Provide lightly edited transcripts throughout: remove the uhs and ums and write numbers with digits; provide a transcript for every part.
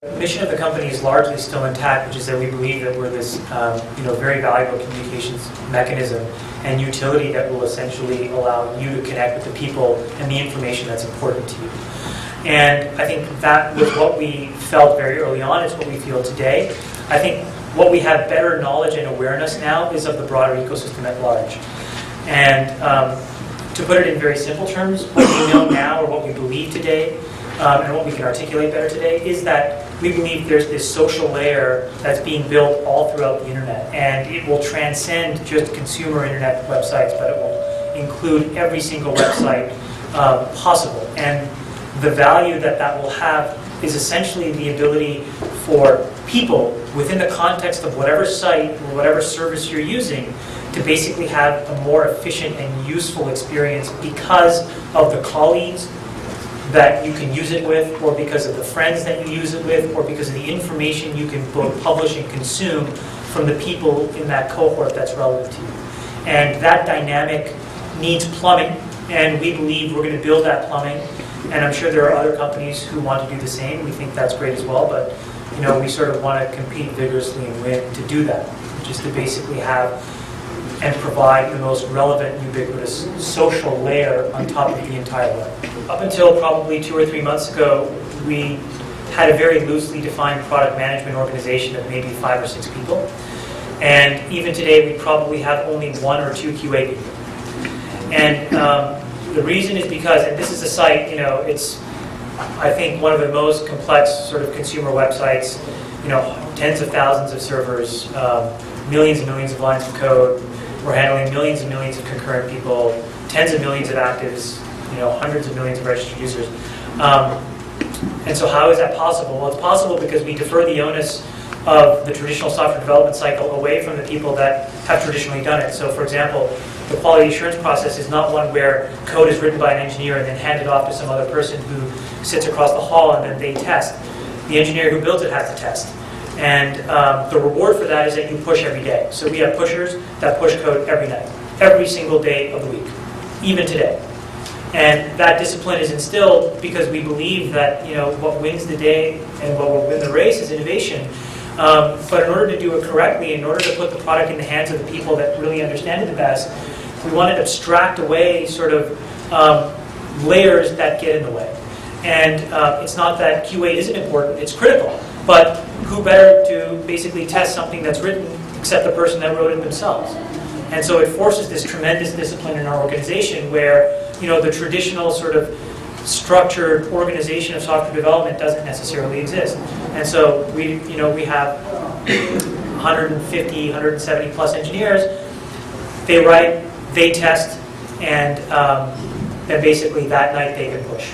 The mission of the company is largely still intact, which is that we believe that we're this very valuable communications mechanism and utility that will essentially allow you to connect with the people and the information that's important to you. And I think that was what we felt very early on. It's what we feel today. I think what we have better knowledge and awareness now is of the broader ecosystem at large. And to put it in very simple terms, what we know now, or what we believe today, and what we can articulate better today, is that we believe there's this social layer that's being built all throughout the internet. And it will transcend just consumer internet websites, but it will include every single website possible. And the value that that will have is essentially the ability for people within the context of whatever site or whatever service you're using to basically have a more efficient and useful experience because of the colleagues that you can use it with, or because of the friends that you use it with, or because of the information you can both publish and consume from the people in that cohort that's relevant to you. And that dynamic needs plumbing, and we believe we're going to build that plumbing. And I'm sure there are other companies who want to do the same. We think that's great as well, but we sort of want to compete vigorously and win to do that, just to basically have and provide the most relevant, ubiquitous social layer on top of the entire web. Up until probably 2 or 3 months ago, we had a very loosely defined product management organization of maybe 5 or 6 people. And even today, we probably have only 1 or 2 QA people. And the reason is because, and this is a site, it's, I think, one of the most complex sort of consumer websites, tens of thousands of servers, millions and millions of lines of code. We're handling millions and millions of concurrent people, tens of millions of actives, hundreds of millions of registered users. And so how is that possible? Well, it's possible because we defer the onus of the traditional software development cycle away from the people that have traditionally done it. So for example, the quality assurance process is not one where code is written by an engineer and then handed off to some other person who sits across the hall and then they test. The engineer who builds it has to test. And the reward for that is that you push every day. So we have pushers that push code every night, every single day of the week, even today. And that discipline is instilled because we believe that what wins the day and what will win the race is innovation. But in order to do it correctly, in order to put the product in the hands of the people that really understand it the best, we want to abstract away sort of layers that get in the way. And it's not that QA isn't important, it's critical. But who better to basically test something that's written except the person that wrote it themselves? And so it forces this tremendous discipline in our organization where the traditional sort of structured organization of software development doesn't necessarily exist. And so we have 150, 170 plus engineers. They write, they test, and then basically that night they can push.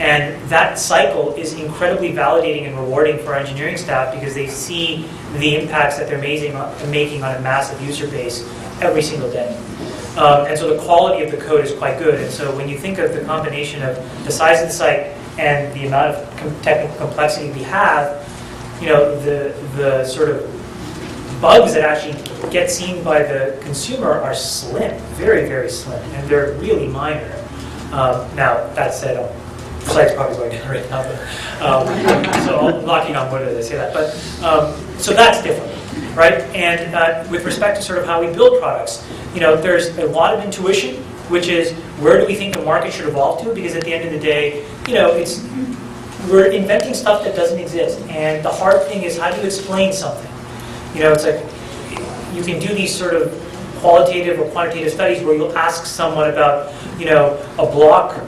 And that cycle is incredibly validating and rewarding for our engineering staff because they see the impacts that they're making on a massive user base every single day. And so the quality of the code is quite good. And so when you think of the combination of the size of the site and the amount of technical complexity we have, the sort of bugs that actually get seen by the consumer are slim, very, very slim, and they're really minor. Now, that said, site's probably going down right now, but, so I'm knocking on wood as I say that. But so that's different, right? And with respect to sort of how we build products, there's a lot of intuition, which is where do we think the market should evolve to? Because at the end of the day, we're inventing stuff that doesn't exist, and the hard thing is how do you explain something? It's like you can do these sort of qualitative or quantitative studies where you'll ask someone about, a block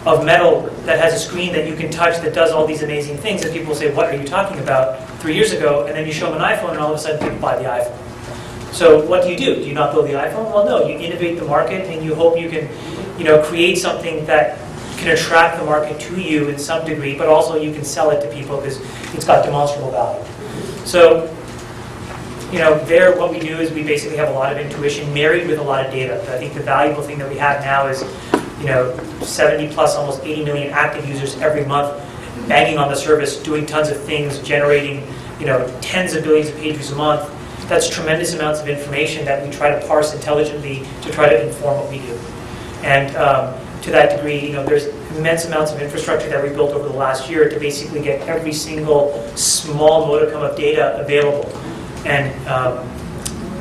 of metal that has a screen that you can touch that does all these amazing things, and people say, what are you talking about 3 years ago? And then you show them an iPhone, and all of a sudden people buy the iPhone. So what do? Do you not build the iPhone? Well, no, you innovate the market, and you hope you can, create something that can attract the market to you in some degree, but also you can sell it to people because it's got demonstrable value. So, there what we do is we basically have a lot of intuition married with a lot of data. I think the valuable thing that we have now is 70 plus, almost 80 million active users every month, banging on the service, doing tons of things, generating tens of billions of page views a month. That's tremendous amounts of information that we try to parse intelligently to try to inform what we do. And to that degree, you know, there's immense amounts of infrastructure that we built over the last year to basically get every single small modicum of data available. And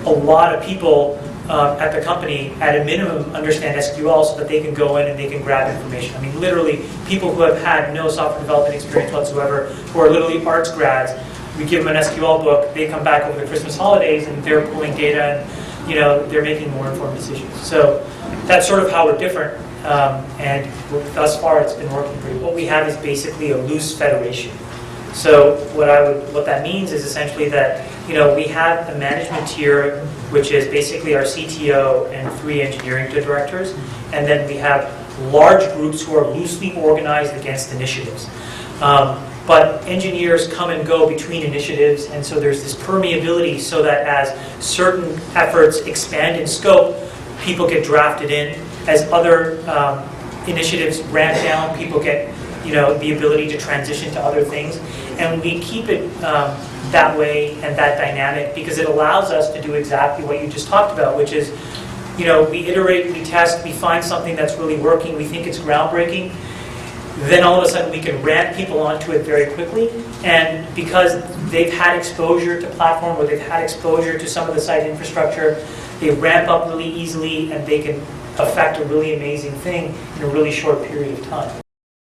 a lot of people at the company, at a minimum, understand SQL so that they can go in and they can grab information. I mean, literally, people who have had no software development experience whatsoever, who are literally arts grads, we give them an SQL book, they come back over the Christmas holidays and they're pulling data and, you know, they're making more informed decisions. So that's sort of how we're different. And thus far, it's been working pretty well. What we have is basically a loose federation. So what that means is essentially that, you know, we have a management tier, which is basically our CTO and 3 engineering directors, and then we have large groups who are loosely organized against initiatives. But engineers come and go between initiatives, and so there's this permeability so that as certain efforts expand in scope, people get drafted in. As other initiatives ramp down, people get, you know, the ability to transition to other things. And we keep it that way and that dynamic because it allows us to do exactly what you just talked about, which is, you know, we iterate, we test, we find something that's really working, we think it's groundbreaking, then all of a sudden we can ramp people onto it very quickly. And because they've had exposure to platform or they've had exposure to some of the site infrastructure, they ramp up really easily and they can affect a really amazing thing in a really short period of time.